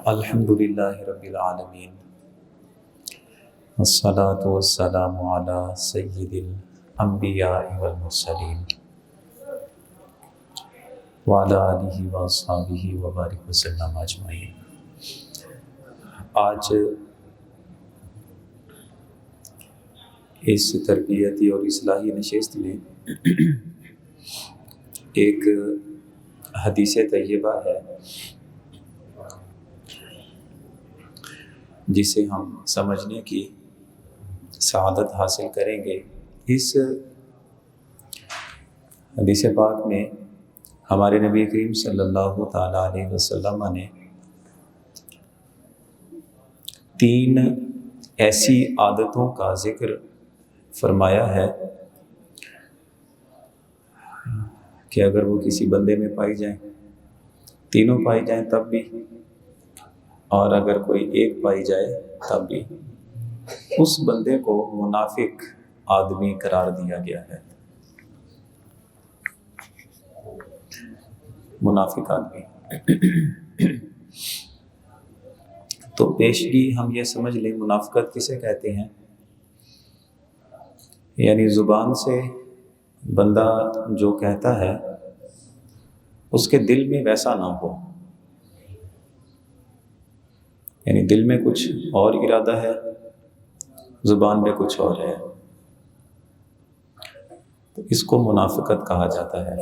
الحمدللہ رب العالمین والصلاة والسلام علی سید الانبیاء والمرسلین وعلی آلہ واصحابہ وبارک وسلم اجمعین۔ آج اس تربیتی اور اصلاحی نشست میں ایک حدیث طیبہ ہے جسے ہم سمجھنے کی سعادت حاصل کریں گے۔ اس حدیث پاک میں ہمارے نبی کریم صلی اللہ تعالیٰ علیہ وسلم نے 3 ایسی عادتوں کا ذکر فرمایا ہے کہ اگر وہ کسی بندے میں پائی جائیں، تینوں پائی جائیں تب بھی، اور اگر کوئی ایک پائی جائے تب بھی، اس بندے کو منافق آدمی قرار دیا گیا ہے۔ منافق آدمی تو پیشگی ہم یہ سمجھ لیں، منافقت کسے کہتے ہیں؟ یعنی زبان سے بندہ جو کہتا ہے اس کے دل میں ویسا نہ ہو، یعنی دل میں کچھ اور ارادہ ہے، زبان میں کچھ اور ہے، تو اس کو منافقت کہا جاتا ہے۔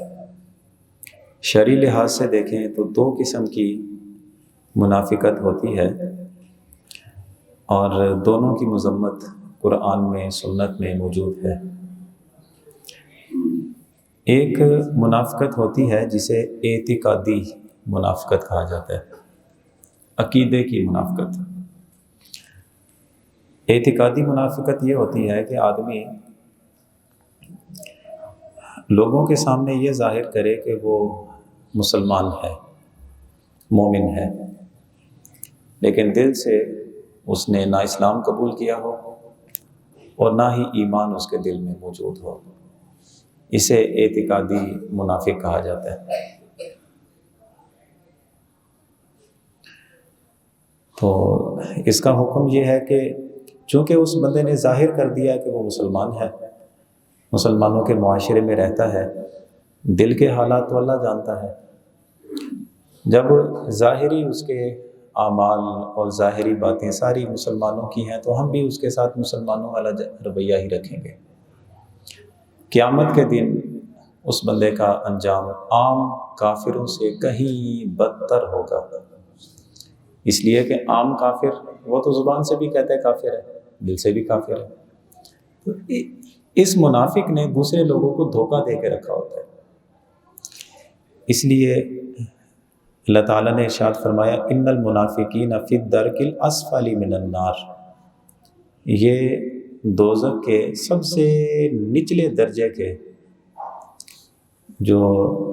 شرعی لحاظ سے دیکھیں تو 2 قسم کی منافقت ہوتی ہے، اور دونوں کی مذمت قرآن میں سنت میں موجود ہے۔ ایک منافقت ہوتی ہے جسے اعتقادی منافقت کہا جاتا ہے، عقیدے کی منافقت۔ اعتقادی منافقت یہ ہوتی ہے کہ آدمی لوگوں کے سامنے یہ ظاہر کرے کہ وہ مسلمان ہے، مومن ہے، لیکن دل سے اس نے نہ اسلام قبول کیا ہو اور نہ ہی ایمان اس کے دل میں موجود ہو۔ اسے اعتقادی منافق کہا جاتا ہے۔ تو اس کا حکم یہ ہے کہ چونکہ اس بندے نے ظاہر کر دیا کہ وہ مسلمان ہے، مسلمانوں کے معاشرے میں رہتا ہے، دل کے حالات تو اللہ جانتا ہے۔ جب ظاہری اس کے اعمال اور ظاہری باتیں ساری مسلمانوں کی ہیں تو ہم بھی اس کے ساتھ مسلمانوں والا رویہ ہی رکھیں گے۔ قیامت کے دن اس بندے کا انجام عام کافروں سے کہیں بدتر ہوگا، اس لیے کہ عام کافر وہ تو زبان سے بھی کہتا ہے کافر ہے، دل سے بھی کافر ہے۔ تو اس منافق نے دوسرے لوگوں کو دھوکہ دے کے رکھا ہوتا ہے۔ اس لیے اللہ تعالیٰ نے ارشاد فرمایا ان المنافقین فی الدرک الاسفل من النار، یہ دوزخ کے سب سے نچلے درجے کے جو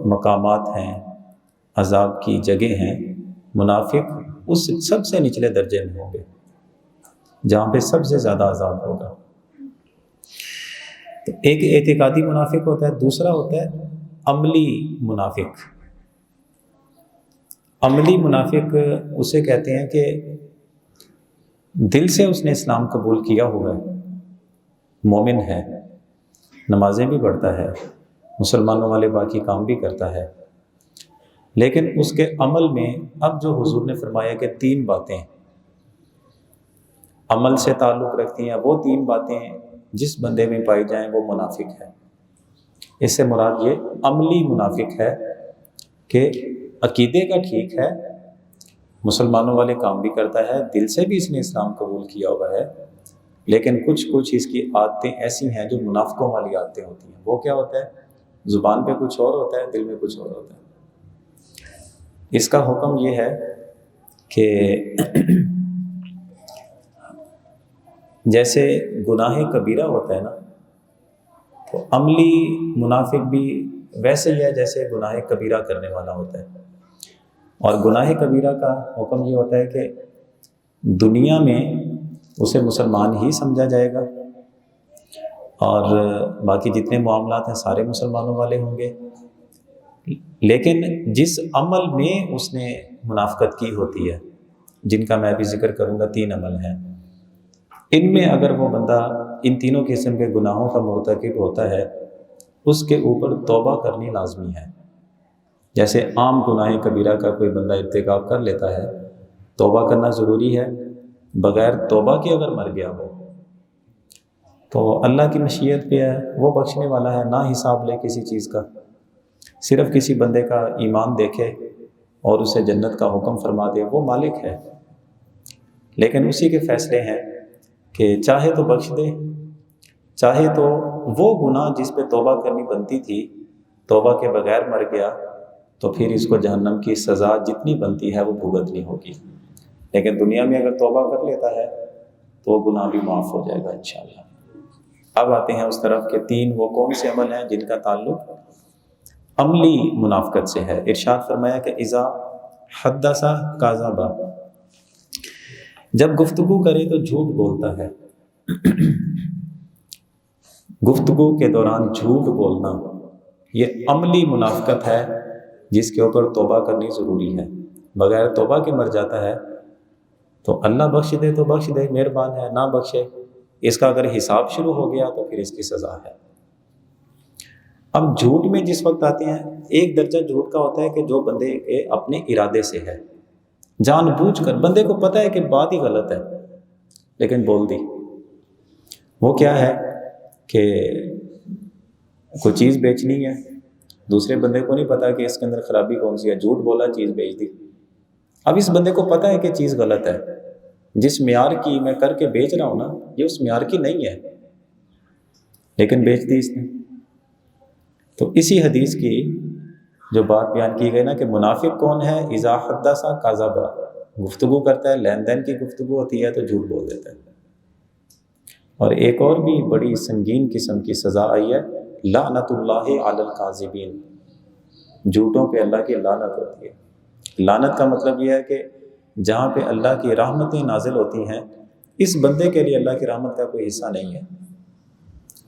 مقامات ہیں، عذاب کی جگہ ہیں، منافق اس سب سے نچلے درجے میں ہوں گے، جہاں پہ سب سے زیادہ عذاب ہوگا۔ تو ایک اعتقادی منافق ہوتا ہے، دوسرا ہوتا ہے عملی منافق۔ عملی منافق اسے کہتے ہیں کہ دل سے اس نے اسلام قبول کیا ہوا ہے، مومن ہے، نمازیں بھی پڑھتا ہے، مسلمانوں والے باقی کام بھی کرتا ہے، لیکن اس کے عمل میں اب جو حضور نے فرمایا کہ 3 باتیں عمل سے تعلق رکھتی ہیں، وہ 3 باتیں جس بندے میں پائی جائیں وہ منافق ہے۔ اس سے مراد یہ عملی منافق ہے کہ عقیدے کا ٹھیک ہے، مسلمانوں والے کام بھی کرتا ہے، دل سے بھی اس نے اسلام قبول کیا ہوا ہے، لیکن کچھ اس کی عادتیں ایسی ہیں جو منافقوں والی عادتیں ہوتی ہیں۔ وہ کیا ہوتا ہے؟ زبان پہ کچھ اور ہوتا ہے، دل میں کچھ اور ہوتا ہے۔ اس کا حکم یہ ہے کہ جیسے گناہ کبیرہ ہوتا ہے نا، تو عملی منافق بھی ویسے ہی ہے جیسے گناہ کبیرہ کرنے والا ہوتا ہے۔ اور گناہ کبیرہ کا حکم یہ ہوتا ہے کہ دنیا میں اسے مسلمان ہی سمجھا جائے گا، اور باقی جتنے معاملات ہیں سارے مسلمانوں والے ہوں گے، لیکن جس عمل میں اس نے منافقت کی ہوتی ہے جن کا میں بھی ذکر کروں گا 3 عمل ہیں، ان میں اگر وہ بندہ ان تینوں قسم کے گناہوں کا مرتکب ہوتا ہے، اس کے اوپر توبہ کرنی لازمی ہے۔ جیسے عام گناہ کبیرہ کا کوئی بندہ ارتکاب کر لیتا ہے، توبہ کرنا ضروری ہے، بغیر توبہ کے اگر مر گیا ہو تو اللہ کی مشیت پہ ہے، وہ بخشنے والا ہے، نہ حساب لے کسی چیز کا، صرف کسی بندے کا ایمان دیکھے اور اسے جنت کا حکم فرما دے، وہ مالک ہے، لیکن اسی کے فیصلے ہیں کہ چاہے تو بخش دے، چاہے تو وہ گناہ جس پہ توبہ کرنی بنتی تھی توبہ کے بغیر مر گیا تو پھر اس کو جہنم کی سزا جتنی بنتی ہے وہ بھگتنی ہوگی، لیکن دنیا میں اگر توبہ کر لیتا ہے تو وہ گناہ بھی معاف ہو جائے گا انشاءاللہ۔ اب آتے ہیں اس طرف کہ 3 وہ کون سے عمل ہیں جن کا تعلق عملی منافقت سے ہے۔ ارشاد فرمایا کہ اذا حدث کذب، جب گفتگو کرے تو جھوٹ بولتا ہے۔ گفتگو کے دوران جھوٹ بولنا یہ عملی منافقت ہے جس کے اوپر توبہ کرنی ضروری ہے، بغیر توبہ کے مر جاتا ہے تو اللہ بخش دے تو بخش دے، مہربان ہے، نہ بخشے اس کا اگر حساب شروع ہو گیا تو پھر اس کی سزا ہے۔ اب جھوٹ میں جس وقت آتے ہیں، ایک درجہ جھوٹ کا ہوتا ہے کہ جو بندے کے اپنے ارادے سے ہے، جان بوجھ کر، بندے کو پتہ ہے کہ بات ہی غلط ہے لیکن بول دی۔ وہ کیا ہے کہ کوئی چیز بیچنی ہے، دوسرے بندے کو نہیں پتا کہ اس کے اندر خرابی کون سی ہے، جھوٹ بولا، چیز بیچ دی۔ اب اس بندے کو پتہ ہے کہ چیز غلط ہے، جس معیار کی میں کر کے بیچ رہا ہوں نا یہ اس معیار کی نہیں ہے، لیکن بیچ دی اس نے۔ تو اسی حدیث کی جو بات بیان کی گئی نا کہ منافق کون ہے، اذا حدث کذب، گفتگو کرتا ہے، لین دین کی گفتگو ہوتی ہے تو جھوٹ بول دیتا ہے۔ اور ایک اور بھی بڑی سنگین قسم کی سزا آئی ہے، لعنت اللہ علی الکاذبین، جھوٹوں پہ اللہ کی لعنت ہوتی ہے۔ لعنت کا مطلب یہ ہے کہ جہاں پہ اللہ کی رحمتیں نازل ہوتی ہیں اس بندے کے لیے اللہ کی رحمت کا کوئی حصہ نہیں ہے،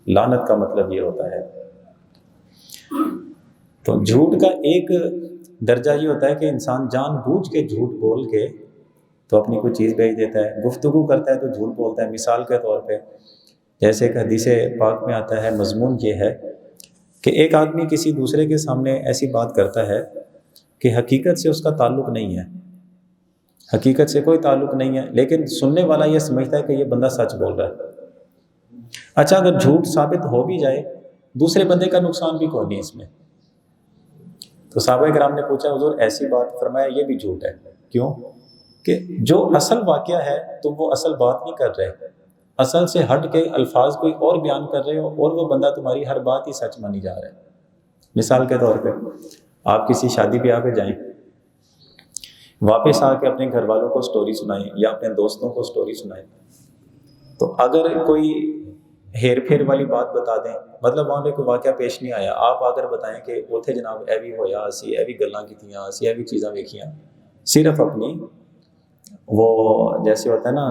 لعنت کا مطلب یہ ہوتا ہے۔ تو جھوٹ کا ایک درجہ یہ ہوتا ہے کہ انسان جان بوجھ کے جھوٹ بول کے تو اپنی کوئی چیز بیچ دیتا ہے، گفتگو کرتا ہے تو جھوٹ بولتا ہے۔ مثال کے طور پہ جیسے ایک حدیث پاک میں آتا ہے، مضمون یہ ہے کہ ایک آدمی کسی دوسرے کے سامنے ایسی بات کرتا ہے کہ حقیقت سے اس کا تعلق نہیں ہے، حقیقت سے کوئی تعلق نہیں ہے، لیکن سننے والا یہ سمجھتا ہے کہ یہ بندہ سچ بول رہا ہے۔ اچھا اگر جھوٹ ثابت ہو بھی جائے دوسرے بندے کا نقصان بھی کوئی نہیں اس میں۔ تو صحابہ کرام نے پوچھا حضور ایسی بات، فرمایا یہ بھی جھوٹ ہے۔ کیوں؟ کہ جو اصل واقعہ ہے تم وہ اصل بات نہیں کر رہے، اصل سے ہٹ کے الفاظ کوئی اور بیان کر رہے ہو اور وہ بندہ تمہاری ہر بات ہی سچ مانی جا رہا ہے۔ مثال کے طور پہ آپ کسی شادی بیاہ پہ جائیں، واپس آ کے اپنے گھر والوں کو سٹوری سنائیں یا اپنے دوستوں کو سٹوری سنائیں، تو اگر کوئی ہیر پھیر والی بات بتا دیں، مطلب وہاں پہ کوئی واقعہ پیش نہیں آیا، آپ آ کر بتائیں کہ اوتھے جناب اے بھی ہویا، اسی اے بھی گلاں کیتیاں، اسی اے بھی چیزاں ویکھیاں، صرف اپنی وہ جیسے ہوتا ہے نا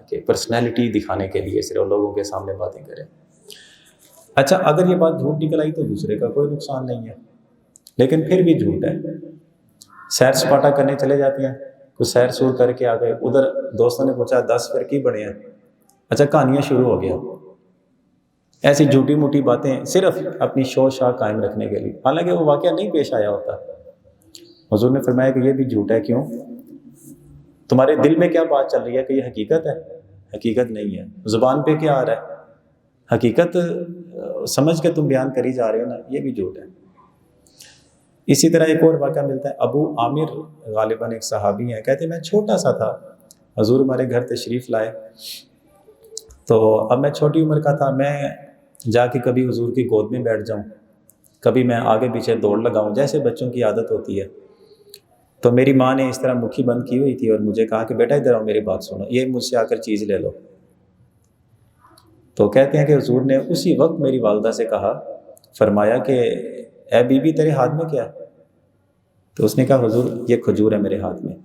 کہ پرسنالٹی دکھانے کے لیے صرف لوگوں کے سامنے باتیں کریں۔ اچھا اگر یہ بات جھوٹ نکل آئی تو دوسرے کا کوئی نقصان نہیں ہے، لیکن پھر بھی جھوٹ ہے۔ سیر سپاٹا کرنے چلے جاتے ہیں، کچھ سیر سور کر کے آ گئے، ادھر دوستوں نے پوچھا 10 فرقی بڑے ہیں، اچھا کہانیاں شروع ہو گیا، ایسی جھوٹی موٹی باتیں صرف اپنی شو شاہ قائم رکھنے کے لیے، حالانکہ وہ واقعہ نہیں پیش آیا ہوتا۔ حضور نے فرمایا کہ یہ بھی جھوٹ ہے۔ کیوں؟ تمہارے دل میں کیا بات چل رہی ہے کہ یہ حقیقت ہے؟ حقیقت نہیں ہے۔ زبان پہ کیا آ رہا ہے؟ حقیقت سمجھ کے تم بیان کری جا رہے ہو نا، یہ بھی جھوٹ ہے۔ اسی طرح ایک اور واقعہ ملتا ہے، ابو عامر غالباً ایک صحابی ہیں، کہتے ہیں میں چھوٹا سا تھا، حضور ہمارے گھر تشریف لائے، تو اب میں چھوٹی عمر کا تھا، میں جا کے کبھی حضور کی گود میں بیٹھ جاؤں، کبھی میں آگے پیچھے دوڑ لگاؤں، جیسے بچوں کی عادت ہوتی ہے۔ تو میری ماں نے اس طرح مکھی بند کی ہوئی تھی اور مجھے کہا کہ بیٹا ادھر آؤ میری بات سنو، یہ مجھ سے آ کر چیز لے لو۔ تو کہتے ہیں کہ حضور نے اسی وقت میری والدہ سے کہا، فرمایا کہ اے بی بی تیرے ہاتھ میں کیا ہے؟ تو اس نے کہا حضور یہ کھجور ہے میرے ہاتھ میں۔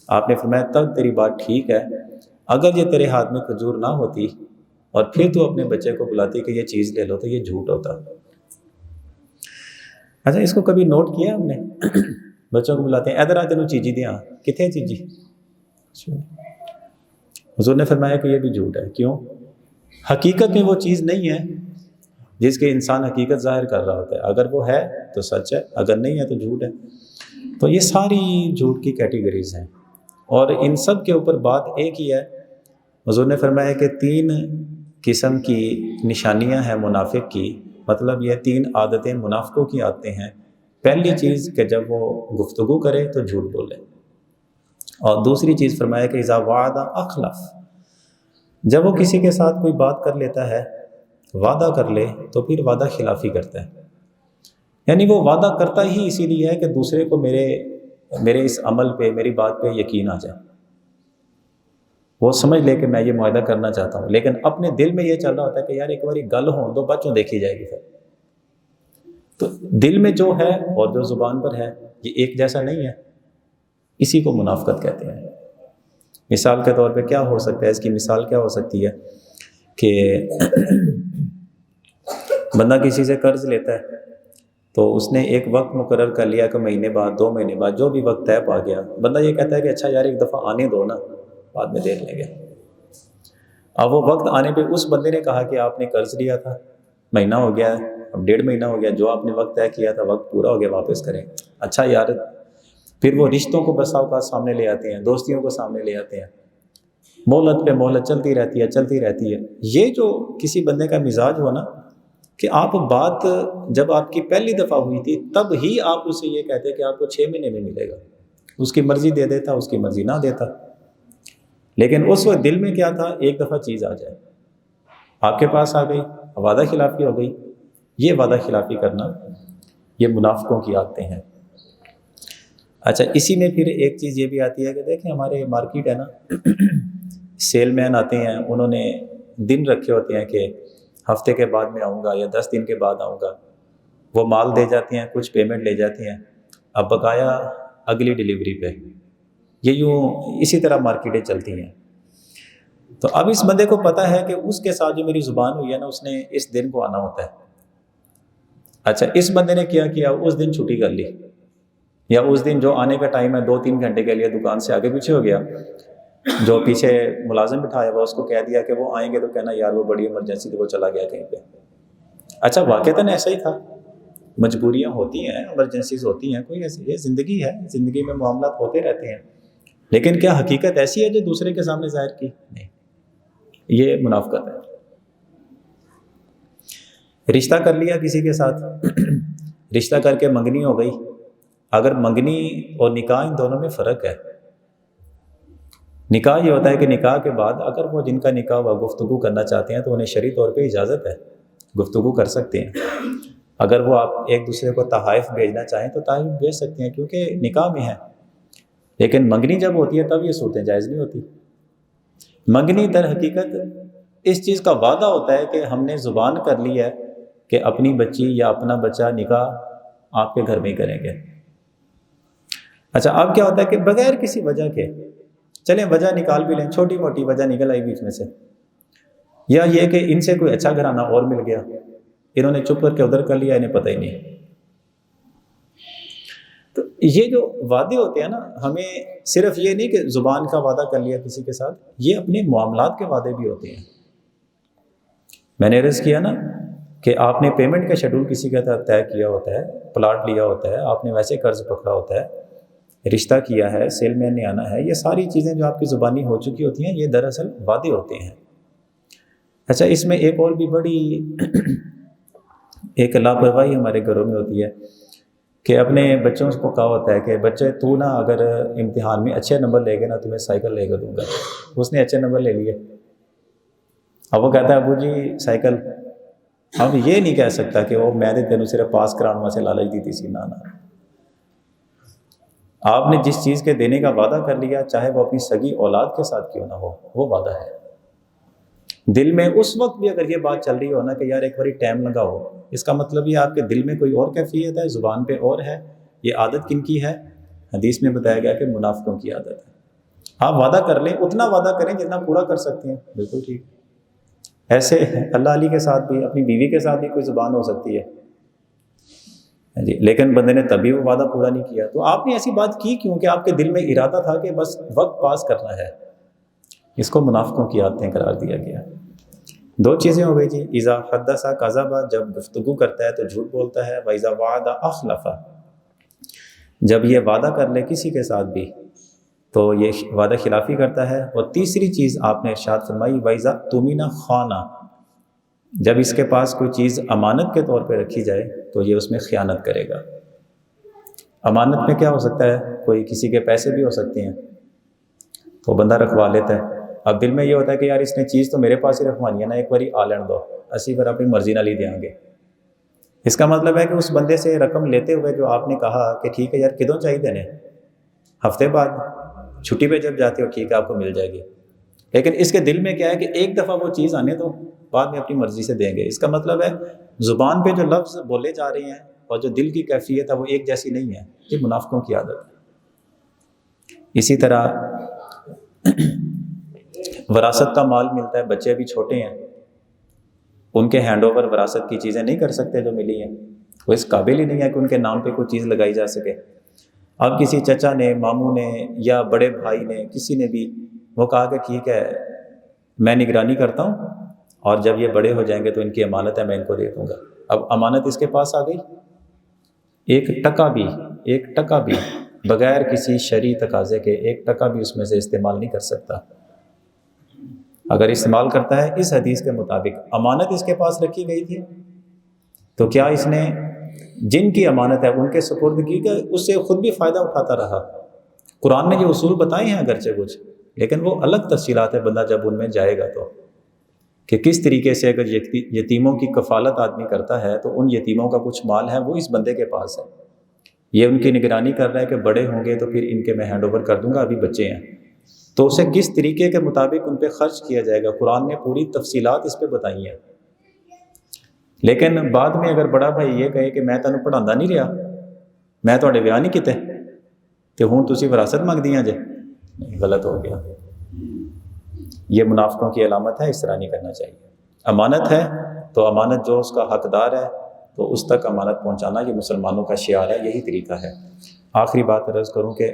آپ نے فرمایا تب تیری بات ٹھیک ہے، اگر یہ تیرے ہاتھ میں کھجور نہ ہوتی اور پھر تو اپنے بچے کو بلاتی کہ یہ چیز لے لو تو یہ جھوٹ ہوتا۔ اچھا اس کو کبھی نوٹ کیا ہم نے؟ بچوں کو بلاتے ہیں ادھر آ تینوں چیزی دیاں، کتنے چیزی؟ حضور نے فرمایا کہ یہ بھی جھوٹ ہے. کیوں؟ حقیقت میں وہ چیز نہیں ہے جس کے انسان حقیقت ظاہر کر رہا ہوتا ہے. اگر وہ ہے تو سچ ہے، اگر نہیں ہے تو جھوٹ ہے. تو یہ ساری جھوٹ کی کیٹیگریز ہیں، اور ان سب کے اوپر بات ایک ہی ہے. حضور نے فرمایا کہ 3 قسم کی نشانیاں ہیں منافق کی، مطلب یہ 3 عادتیں منافقوں کی عادتیں ہیں. پہلی چیز کہ جب وہ گفتگو کرے تو جھوٹ بولے، اور دوسری چیز فرمایا کہ اذا وعد اخلف، جب وہ کسی کے ساتھ کوئی بات کر لیتا ہے، وعدہ کر لے تو پھر وعدہ خلافی کرتا ہے. یعنی وہ وعدہ کرتا ہی اسی لیے ہے کہ دوسرے کو میرے اس عمل پہ، میری بات پہ یقین آ جائے، وہ سمجھ لے کہ میں یہ معاہدہ کرنا چاہتا ہوں، لیکن اپنے دل میں یہ چل رہا ہوتا ہے کہ یار ایک باری گل ہون دو، بچوں دیکھی جائے گی. پھر تو دل میں جو ہے اور جو زبان پر ہے یہ ایک جیسا نہیں ہے. اسی کو منافقت کہتے ہیں. مثال کے طور پہ کیا ہو سکتا ہے؟ اس کی مثال کیا ہو سکتی ہے کہ بندہ کسی سے قرض لیتا ہے تو اس نے ایک وقت مقرر کر لیا کہ مہینے بعد، 2 مہینے بعد، جو بھی وقت طے پا گیا، بندہ یہ کہتا ہے کہ اچھا یار ایک دفعہ آنے دو نا، بعد میں دیکھ لیں گے. اب وہ وقت آنے پہ اس بندے نے کہا کہ آپ نے قرض لیا تھا، مہینہ ہو گیا ہے، اب 1.5 مہینہ ہو گیا، جو آپ نے وقت طے کیا تھا وقت پورا ہو گیا، واپس کریں. اچھا یار، پھر وہ رشتوں کو بسا اوقات سامنے لے آتے ہیں، دوستیوں کو سامنے لے آتے ہیں، مہلت پہ مہلت چلتی رہتی ہے. یہ جو کسی بندے کا مزاج ہو نا کہ آپ بات جب آپ کی پہلی دفعہ ہوئی تھی تب ہی آپ اسے یہ کہتے کہ آپ کو 6 مہینے میں ملے گا، اس کی مرضی دے دیتا، اس کی مرضی نہ دیتا. لیکن اس وقت دل میں کیا تھا؟ ایک دفعہ چیز آ جائے، آپ کے پاس آ گئی، وعدہ خلافی ہو گئی. یہ وعدہ خلافی کرنا یہ منافقوں کی عادتیں ہیں. اچھا، اسی میں پھر ایک چیز یہ بھی آتی ہے کہ دیکھیں ہمارے مارکیٹ ہے نا، سیل مین آتے ہیں، انہوں نے دن رکھے ہوتے ہیں کہ ہفتے کے بعد میں آؤں گا یا 10 دن کے بعد آؤں گا. وہ مال دے جاتے ہیں، کچھ پیمنٹ لے جاتے ہیں، اب بقایا اگلی ڈیلیوری پہ. یہ یوں اسی طرح مارکیٹیں چلتی ہیں. تو اب اس بندے کو پتہ ہے کہ اس کے ساتھ جو میری زبان ہوئی ہے نا، اس نے اس دن کو آنا ہوتا ہے. اچھا، اس بندے نے کیا کیا؟ اس دن چھٹی کر لی، یا اس دن جو آنے کا ٹائم ہے 2-3 گھنٹے کے لیے دکان سے آگے پیچھے ہو گیا. جو پیچھے ملازم بٹھایا ہوا اس کو کہہ دیا کہ وہ آئیں گے تو کہنا یار وہ بڑی ایمرجنسی تھی، وہ چلا گیا کہیں پہ. اچھا، واقعتاً ایسا ہی تھا، مجبوریاں ہوتی ہیں، ایمرجنسیز ہوتی ہیں، کوئی ایسی، یہ زندگی ہے، زندگی میں معاملات ہوتے رہتے ہیں. لیکن کیا حقیقت ایسی ہے جو دوسرے کے سامنے ظاہر کی؟ نہیں، یہ منافقت ہے. رشتہ کر لیا کسی کے ساتھ، رشتہ کر کے منگنی ہو گئی. اگر منگنی اور نکاح ان دونوں میں فرق ہے. نکاح یہ ہوتا ہے کہ نکاح کے بعد اگر وہ جن کا نکاح ہوا گفتگو کرنا چاہتے ہیں تو انہیں شرعی طور پہ اجازت ہے، گفتگو کر سکتے ہیں. اگر وہ آپ ایک دوسرے کو تحائف بھیجنا چاہیں تو تحائف بھیج سکتے ہیں کیونکہ نکاح میں ہے. لیکن منگنی جب ہوتی ہے تب یہ صورتیں جائز نہیں ہوتی. منگنی در حقیقت اس چیز کا وعدہ ہوتا ہے کہ ہم نے زبان کر لی ہے کہ اپنی بچی یا اپنا بچہ نکاح آپ کے گھر میں ہی کریں گے. اچھا، اب کیا ہوتا ہے کہ بغیر کسی وجہ کے، چلیں وجہ نکال بھی لیں، چھوٹی موٹی وجہ نکل آئی بیچ میں سے، یا یہ کہ ان سے کوئی اچھا گھرانہ اور مل گیا، انہوں نے چپ کر کے ادھر کر لیا، انہیں پتہ ہی نہیں. تو یہ جو وعدے ہوتے ہیں نا، ہمیں صرف یہ نہیں کہ زبان کا وعدہ کر لیا کسی کے ساتھ، یہ اپنے معاملات کے وعدے بھی ہوتے ہیں. میں نے عرض کیا نا کہ آپ نے پیمنٹ کا شیڈول کسی کے ساتھ طے کیا ہوتا ہے، پلاٹ لیا ہوتا ہے، آپ نے ویسے قرض پکڑا ہوتا ہے، رشتہ کیا ہے، سیل مین نے آنا ہے، یہ ساری چیزیں جو آپ کی زبانی ہو چکی ہوتی ہیں یہ دراصل وعدے ہوتے ہیں. اچھا، اس میں ایک اور بھی بڑی ایک لاپرواہی ہمارے گھروں میں ہوتی ہے کہ اپنے بچوں کو کہا ہوتا ہے کہ بچے تو نا اگر امتحان میں اچھے نمبر لے گے نا تمہیں سائیکل لے کے دوں گا. اس نے اچھے نمبر لے لیے، اب وہ کہتا ہے ابو جی سائیکل. اب یہ نہیں کہہ سکتا کہ وہ میں نے تینوں صرف پاس کرانا سے لالچ دی تھی سی. نہ آپ نے جس چیز کے دینے کا وعدہ کر لیا، چاہے وہ اپنی سگی اولاد کے ساتھ کیوں نہ ہو، وہ وعدہ ہے. دل میں اس وقت بھی اگر یہ بات چل رہی ہو نا کہ یار ایک باری ٹائم لگا ہو، اس کا مطلب یہ آپ کے دل میں کوئی اور کیفیت ہے، زبان پہ اور ہے. یہ عادت کن کی ہے؟ حدیث میں بتایا گیا کہ منافقوں کی عادت ہے. آپ وعدہ کر لیں، اتنا وعدہ کریں جتنا پورا کر سکتے ہیں، بالکل ٹھیک. ایسے اللہ علی کے ساتھ بھی، اپنی بیوی کے ساتھ بھی کوئی زبان ہو سکتی ہے. جی، لیکن بندے نے تبھی وہ وعدہ پورا نہیں کیا. تو آپ نے ایسی بات کی کیوں کہ آپ کے دل میں ارادہ تھا کہ بس وقت پاس کرنا ہے. اس کو منافقوں کی عادتیں قرار دیا گیا. دو چیزیں ہو گئی جی. اذا حدث کذب، جب گفتگو کرتا ہے تو جھوٹ بولتا ہے. واذا وعد اخلف، جب یہ وعدہ کر لے کسی کے ساتھ بھی تو یہ وعدہ خلافی کرتا ہے. اور تیسری چیز آپ نے ارشاد فرمائی واذا اؤتمن خان، جب اس کے پاس کوئی چیز امانت کے طور پہ رکھی جائے تو یہ اس میں خیانت کرے گا. امانت میں کیا ہو سکتا ہے؟ کوئی کسی کے پیسے بھی ہو سکتے ہیں تو بندہ رکھوا لیتا ہے. اب دل میں یہ ہوتا ہے کہ یار اس نے چیز تو میرے پاس ہی رکھوانی ہے نا، ایک باری آ لین دو، اسی بار اپنی مرضی نہ لی دیں گے. اس کا مطلب ہے کہ اس بندے سے رقم لیتے ہوئے جو آپ نے کہا کہ ٹھیک ہے یار کدوں چاہیے دینے، ہفتے بعد چھٹی پہ جب جاتے ہو ٹھیک ہے آپ کو مل جائے گی، لیکن اس کے دل میں کیا ہے کہ ایک دفعہ وہ چیز آنے دو، بعد میں اپنی مرضی سے دیں گے. اس کا مطلب ہے زبان پہ جو لفظ بولے جا رہے ہیں اور جو دل کی کیفیت ہے وہ ایک جیسی نہیں ہے. یہ منافقوں کی عادت ہے. اسی طرح وراثت کا مال ملتا ہے، بچے ابھی چھوٹے ہیں، ان کے ہینڈ اوور وراثت کی چیزیں نہیں کر سکتے جو ملی ہیں، وہ اس قابل ہی نہیں ہے کہ ان کے نام پہ کوئی چیز لگائی جا سکے. اب کسی چچا نے، ماموں نے یا بڑے بھائی نے، کسی نے بھی وہ کہا کہ ٹھیک ہے میں نگرانی کرتا ہوں اور جب یہ بڑے ہو جائیں گے تو ان کی امانت ہے میں ان کو دے دوں گا. اب امانت اس کے پاس آ گئی، ایک ٹکا بھی بغیر کسی شرعی تقاضے کے ایک ٹکا بھی اس میں سے استعمال نہیں کر سکتا. اگر استعمال کرتا ہے اس حدیث کے مطابق، امانت اس کے پاس رکھی گئی تھی تو کیا اس نے جن کی امانت ہے ان کے سپرد کی کہ اس سے خود بھی فائدہ اٹھاتا رہا. قرآن نے جو اصول بتائے ہیں اگرچہ کچھ، لیکن وہ الگ تفصیلات ہے، بندہ جب ان میں جائے گا تو کہ کس طریقے سے اگر یتیموں کی کفالت آدمی کرتا ہے تو ان یتیموں کا کچھ مال ہے وہ اس بندے کے پاس ہے، یہ ان کی نگرانی کر رہا ہے کہ بڑے ہوں گے تو پھر ان کے میں ہینڈ اوور کر دوں گا، ابھی بچے ہیں تو اسے کس طریقے کے مطابق ان پہ خرچ کیا جائے گا. قرآن نے پوری تفصیلات اس پہ بتائی ہیں. لیکن بعد میں اگر بڑا بھائی یہ کہے کہ میں تینوں پڑھانا نہیں رہا، میں تھوڑے ویاہ نہیں کیتے کہ ہوں تسی وراثت مانگ دیاں جے، غلط ہو گیا. یہ منافقوں کی علامت ہے، اس طرح نہیں کرنا چاہیے. امانت ہے تو امانت جو اس کا حقدار ہے تو اس تک امانت پہنچانا یہ مسلمانوں کا شعار ہے، یہی طریقہ ہے. آخری بات عرض کروں کہ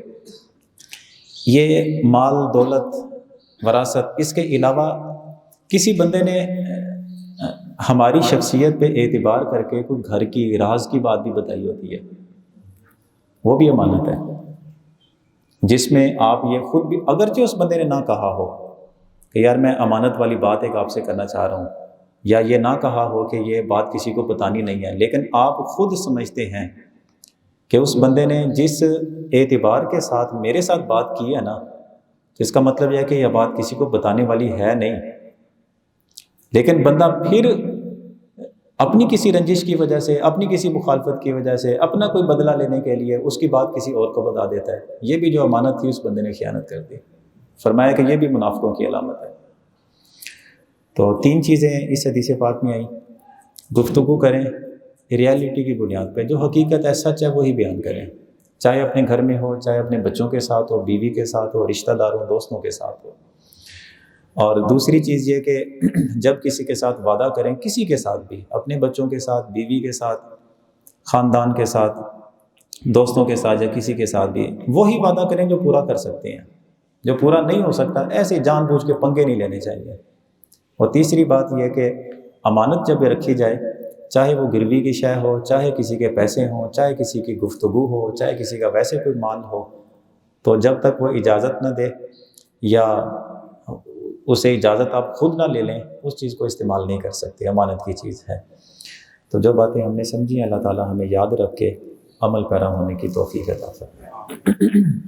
یہ مال دولت وراثت، اس کے علاوہ کسی بندے نے ہماری شخصیت پہ اعتبار کر کے کوئی گھر کی راز کی بات بھی بتائی ہوتی ہے، وہ بھی امانت ہے، جس میں آپ یہ خود بھی اگرچہ اس بندے نے نہ کہا ہو کہ یار میں امانت والی بات ایک آپ سے کرنا چاہ رہا ہوں، یا یہ نہ کہا ہو کہ یہ بات کسی کو بتانی نہیں ہے، لیکن آپ خود سمجھتے ہیں کہ اس بندے نے جس اعتبار کے ساتھ میرے ساتھ بات کی ہے نا، تو اس کا مطلب یہ ہے کہ یہ بات کسی کو بتانے والی ہے نہیں. لیکن بندہ پھر اپنی کسی رنجش کی وجہ سے، اپنی کسی مخالفت کی وجہ سے، اپنا کوئی بدلہ لینے کے لیے اس کی بات کسی اور کو بتا دیتا ہے. یہ بھی جو امانت تھی اس بندے نے خیانت کر دی. فرمایا کہ یہ بھی منافقوں کی علامت ہے. تو تین چیزیں اس حدیث پاک میں آئیں. گفتگو کریں ریالٹی کی بنیاد پہ، جو حقیقت ہے سچ ہے وہی بیان کریں، چاہے اپنے گھر میں ہو، چاہے اپنے بچوں کے ساتھ ہو، بیوی کے ساتھ ہو، رشتہ داروں دوستوں کے ساتھ ہو. اور دوسری چیز یہ کہ جب کسی کے ساتھ وعدہ کریں، کسی کے ساتھ بھی، اپنے بچوں کے ساتھ، بیوی کے ساتھ، خاندان کے ساتھ، دوستوں کے ساتھ یا کسی کے ساتھ بھی، وہی وعدہ کریں جو پورا کر سکتے ہیں. جو پورا نہیں ہو سکتا ایسے جان بوجھ کے پنگے نہیں لینے چاہیے. اور تیسری بات یہ کہ امانت جب رکھی جائے، چاہے وہ گروی کی شے ہو، چاہے کسی کے پیسے ہوں، چاہے کسی کی گفتگو ہو، چاہے کسی کا ویسے کوئی مال ہو، تو جب تک وہ اجازت نہ دے یا اسے اجازت آپ خود نہ لے لیں، اس چیز کو استعمال نہیں کر سکتے. امانت کی چیز ہے. تو جو باتیں ہم نے سمجھی، اللہ تعالی ہمیں یاد رکھ کے عمل پیرا ہونے کی توفیق عطا فرمائے.